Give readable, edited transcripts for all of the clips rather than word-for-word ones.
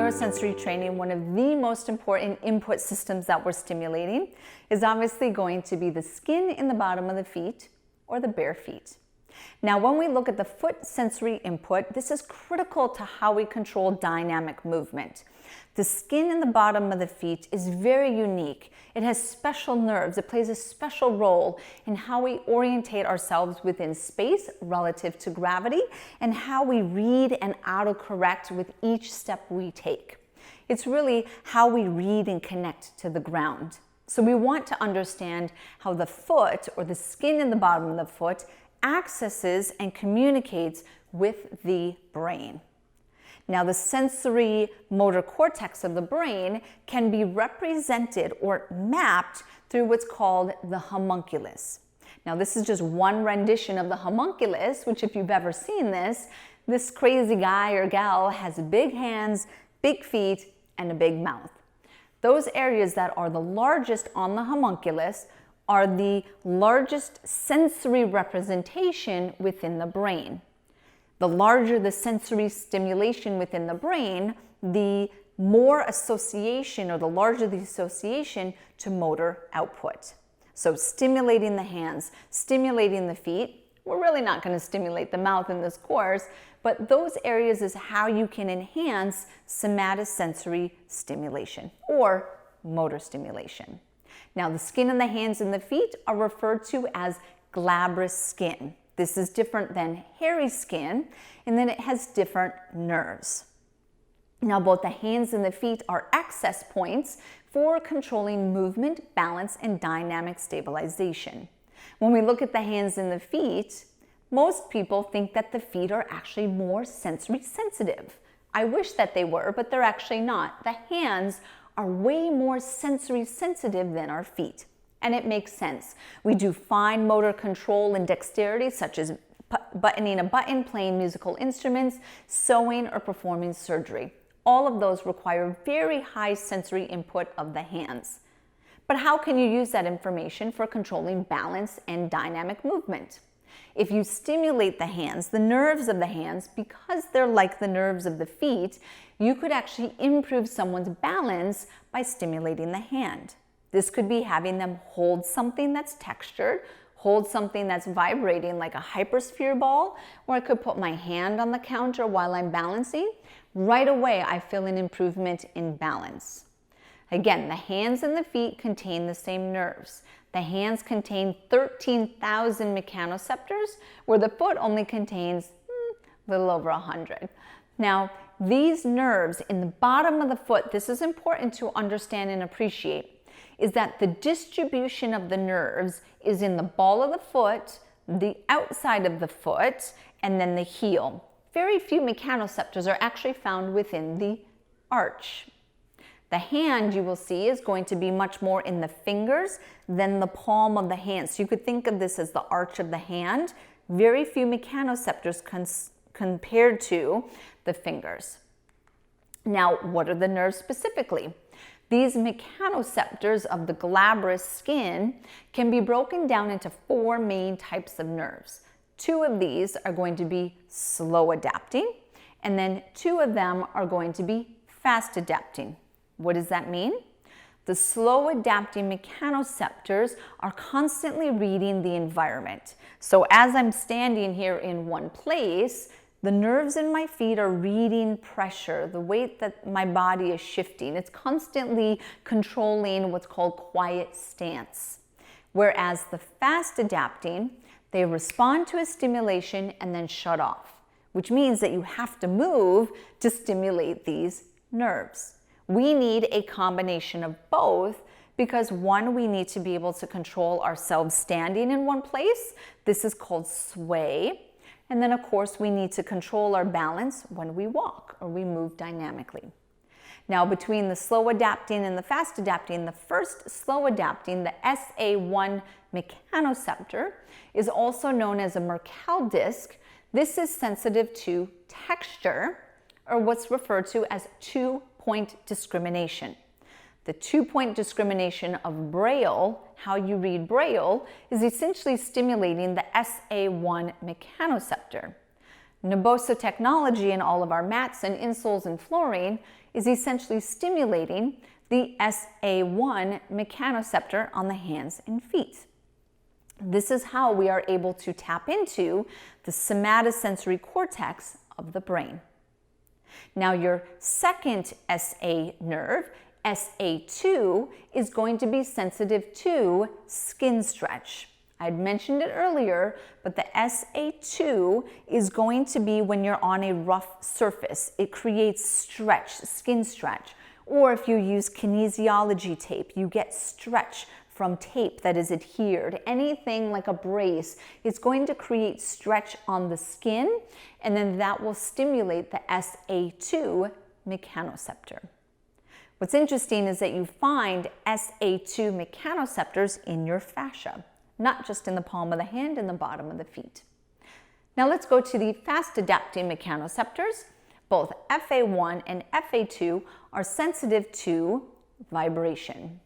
neurosensory training, one of the most important input systems that we're stimulating is obviously going to be the skin in the bottom of the feet or the bare feet. Now, when we look at the foot sensory input, this is critical to how we control dynamic movement. The skin in the bottom of the feet is very unique. It has special nerves. It plays a special role in how we orientate ourselves within space relative to gravity and how we read and autocorrect with each step we take. It's really how we read and connect to the ground. So we want to understand how the foot or the skin in the bottom of the foot accesses and communicates with the brain. Now, the sensory motor cortex of the brain can be represented or mapped through what's called the homunculus. Now, this is just one rendition of the homunculus, which if you've ever seen this crazy guy or gal has big hands, big feet, and a big mouth. Those areas that are the largest on the homunculus are the largest sensory representation within the brain. The larger the sensory stimulation within the brain, the more association or the larger the association to motor output. So stimulating the hands, stimulating the feet, we're really not going to stimulate the mouth in this course, but those areas is how you can enhance somatosensory stimulation or motor stimulation. Now, the skin in the hands and the feet are referred to as glabrous skin. This is different than hairy skin, and then it has different nerves. Now, both the hands and the feet are access points for controlling movement, balance, and dynamic stabilization. When we look at the hands and the feet, most people think that the feet are actually more sensory sensitive. I wish that they were, but they're actually not. The hands are way more sensory sensitive than our feet. And it makes sense. We do fine motor control and dexterity, such as buttoning a button, playing musical instruments, sewing, or performing surgery. All of those require very high sensory input of the hands. But how can you use that information for controlling balance and dynamic movement? If you stimulate the hands, the nerves of the hands, because they're like the nerves of the feet, you could actually improve someone's balance by stimulating the hand. This could be having them hold something that's textured, hold something that's vibrating like a hypersphere ball, or I could put my hand on the counter while I'm balancing. Right away, I feel an improvement in balance. Again, the hands and the feet contain the same nerves. The hands contain 13,000 mechanoceptors, where the foot only contains a little over 100. Now, these nerves in the bottom of the foot, this is important to understand and appreciate, is that the distribution of the nerves is in the ball of the foot, the outside of the foot, and then the heel. Very few mechanoceptors are actually found within the arch. The hand, you will see, is going to be much more in the fingers than the palm of the hand. So you could think of this as the arch of the hand. Very few mechanoceptors compared to the fingers. Now, what are the nerves specifically? These mechanoceptors of the glabrous skin can be broken down into four main types of nerves. Two of these are going to be slow adapting, and then two of them are going to be fast adapting. What does that mean? The slow adapting mechanoceptors are constantly reading the environment. So as I'm standing here in one place, the nerves in my feet are reading pressure, the weight that my body is shifting. It's constantly controlling what's called quiet stance. Whereas the fast adapting, they respond to a stimulation and then shut off, which means that you have to move to stimulate these nerves. We need a combination of both because one, we need to be able to control ourselves standing in one place. This is called sway. And then, of course, we need to control our balance when we walk or we move dynamically. Now, between the slow adapting and the fast adapting, the first slow adapting, the SA1 mechanoceptor, is also known as a Merkel disc. This is sensitive to texture, or what's referred to as two-point discrimination. The two-point discrimination of Braille, how you read Braille, is essentially stimulating the SA1 mechanoceptor. Naboso technology in all of our mats and insoles and flooring is essentially stimulating the SA1 mechanoceptor on the hands and feet. This is how we are able to tap into the somatosensory cortex of the brain. Now, your second SA nerve, SA2, is going to be sensitive to skin stretch. I had mentioned it earlier, but the SA2 is going to be when you're on a rough surface. It creates stretch, skin stretch. Or if you use kinesiology tape, you get stretch from tape that is adhered. Anything like a brace is going to create stretch on the skin, and then that will stimulate the SA2 mechanoceptor. What's interesting is that you find SA2 mechanoceptors in your fascia, not just in the palm of the hand and the bottom of the feet. Now let's go to the fast adapting mechanoceptors. Both FA1 and FA2 are sensitive to vibration.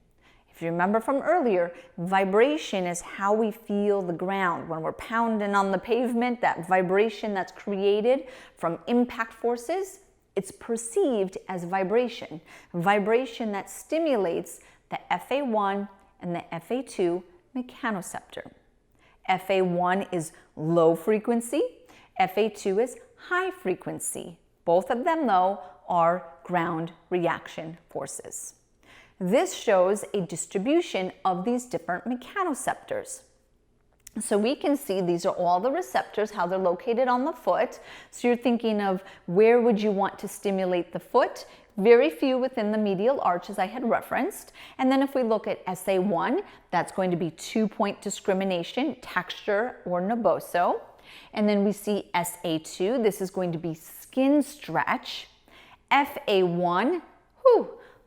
If you remember from earlier, vibration is how we feel the ground. When we're pounding on the pavement, that vibration that's created from impact forces, it's perceived as vibration. Vibration that stimulates the FA1 and the FA2 mechanoceptor. FA1 is low frequency, FA2 is high frequency. Both of them, though, are ground reaction forces. This shows a distribution of these different mechanoceptors. So we can see these are all the receptors, how they're located on the foot. So you're thinking of where would you want to stimulate the foot? Very few within the medial arch, as I had referenced. And then if we look at SA1, that's going to be 2-point discrimination, texture, or Naboso. And then we see SA2, this is going to be skin stretch. FA1,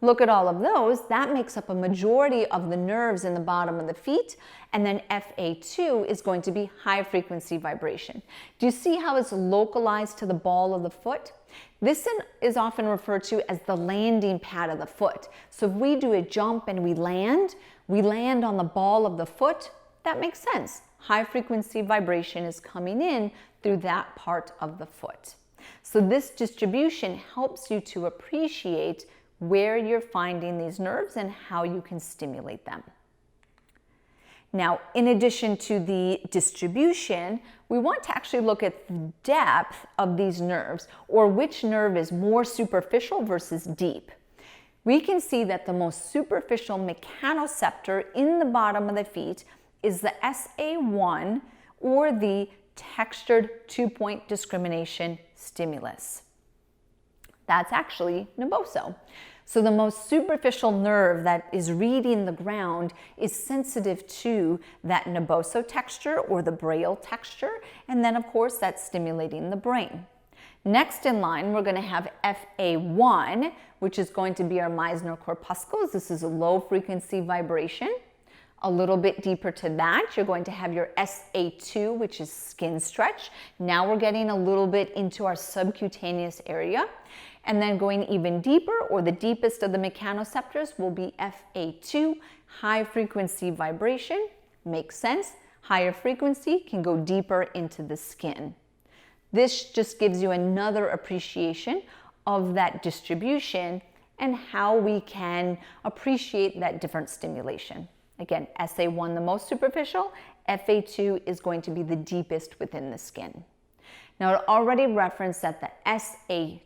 look at all of those. That makes up a majority of the nerves in the bottom of the feet. And then FA2 is going to be high frequency vibration. Do you see how it's localized to the ball of the foot? This is often referred to as the landing pad of the foot. So if we do a jump and we land on the ball of the foot, that makes sense. High frequency vibration is coming in through that part of the foot. So this distribution helps you to appreciate where you're finding these nerves and how you can stimulate them. Now, in addition to the distribution, we want to actually look at the depth of these nerves, or which nerve is more superficial versus deep. We can see that the most superficial mechanoceptor in the bottom of the feet is the SA1, or the textured 2-point discrimination stimulus. That's actually Naboso. So the most superficial nerve that is reading the ground is sensitive to that Naboso texture, or the braille texture, and then of course that's stimulating the brain. Next in line, we're going to have FA1, which is going to be our Meissner corpuscles. This is a low frequency vibration. A little bit deeper to that, you're going to have your SA2, which is skin stretch. Now we're getting a little bit into our subcutaneous area. And then going even deeper, or the deepest of the mechanoceptors, will be FA2, high frequency vibration. Makes sense. Higher frequency can go deeper into the skin. This just gives you another appreciation of that distribution and how we can appreciate that different stimulation. Again, SA1 the most superficial, FA2 is going to be the deepest within the skin. Now, I already referenced that the SA2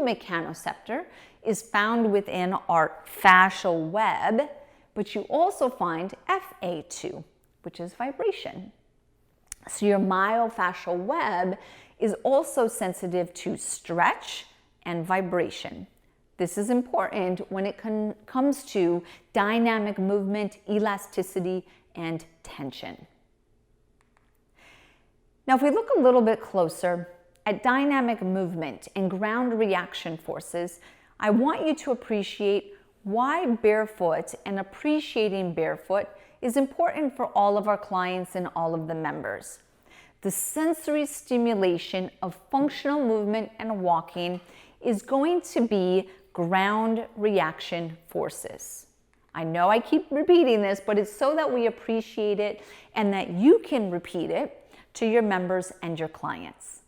mechanoceptor is found within our fascial web, but you also find FA2, which is vibration. So your myofascial web is also sensitive to stretch and vibration. This is important when it comes to dynamic movement, elasticity, and tension. Now, if we look a little bit closer at dynamic movement and ground reaction forces, I want you to appreciate why barefoot and appreciating barefoot is important for all of our clients and all of the members. The sensory stimulation of functional movement and walking is going to be ground reaction forces. I know I keep repeating this, but it's so that we appreciate it and that you can repeat it to your members and your clients.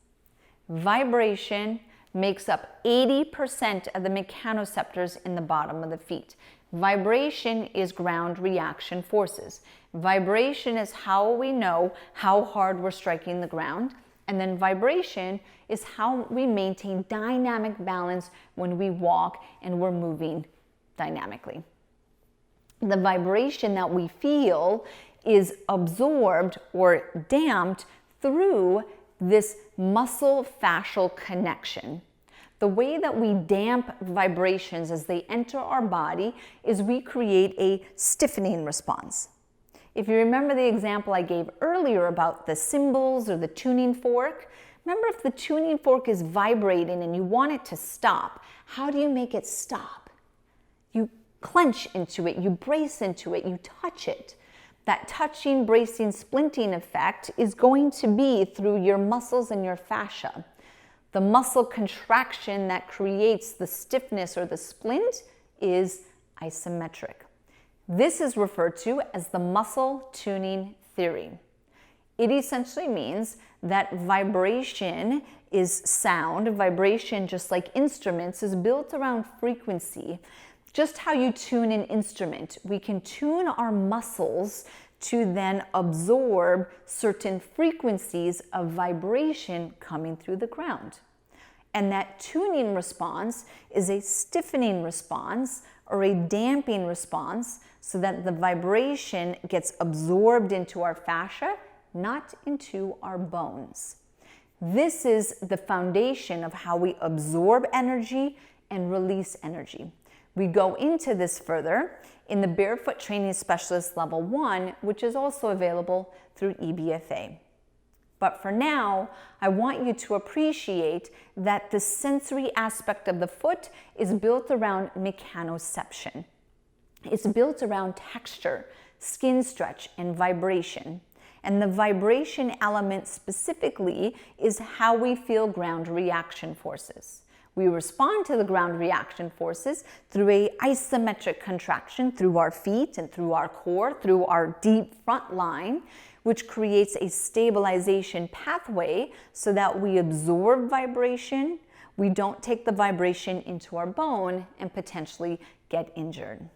Vibration makes up 80% of the mechanoreceptors in the bottom of the feet. Vibration is ground reaction forces. Vibration is how we know how hard we're striking the ground. And then vibration is how we maintain dynamic balance when we walk and we're moving dynamically. The vibration that we feel is absorbed or damped through this muscle fascial connection. The way that we damp vibrations as they enter our body is we create a stiffening response. If you remember the example I gave earlier about the cymbals or the tuning fork, remember if the tuning fork is vibrating and you want it to stop, how do you make it stop? You clench into it, you brace into it, you touch it. That touching, bracing, splinting effect is going to be through your muscles and your fascia. The muscle contraction that creates the stiffness or the splint is isometric. This is referred to as the muscle tuning theory. It essentially means that vibration is sound. Vibration, just like instruments, is built around frequency. Just how you tune an instrument, we can tune our muscles to then absorb certain frequencies of vibration coming through the ground. And that tuning response is a stiffening response or a damping response so that the vibration gets absorbed into our fascia, not into our bones. This is the foundation of how we absorb energy and release energy. We go into this further in the Barefoot Training Specialist Level 1, which is also available through EBFA. But for now, I want you to appreciate that the sensory aspect of the foot is built around mechanoception. It's built around texture, skin stretch, and vibration. And the vibration element specifically is how we feel ground reaction forces. We respond to the ground reaction forces through an isometric contraction through our feet and through our core, through our deep front line, which creates a stabilization pathway so that we absorb vibration, we don't take the vibration into our bone and potentially get injured.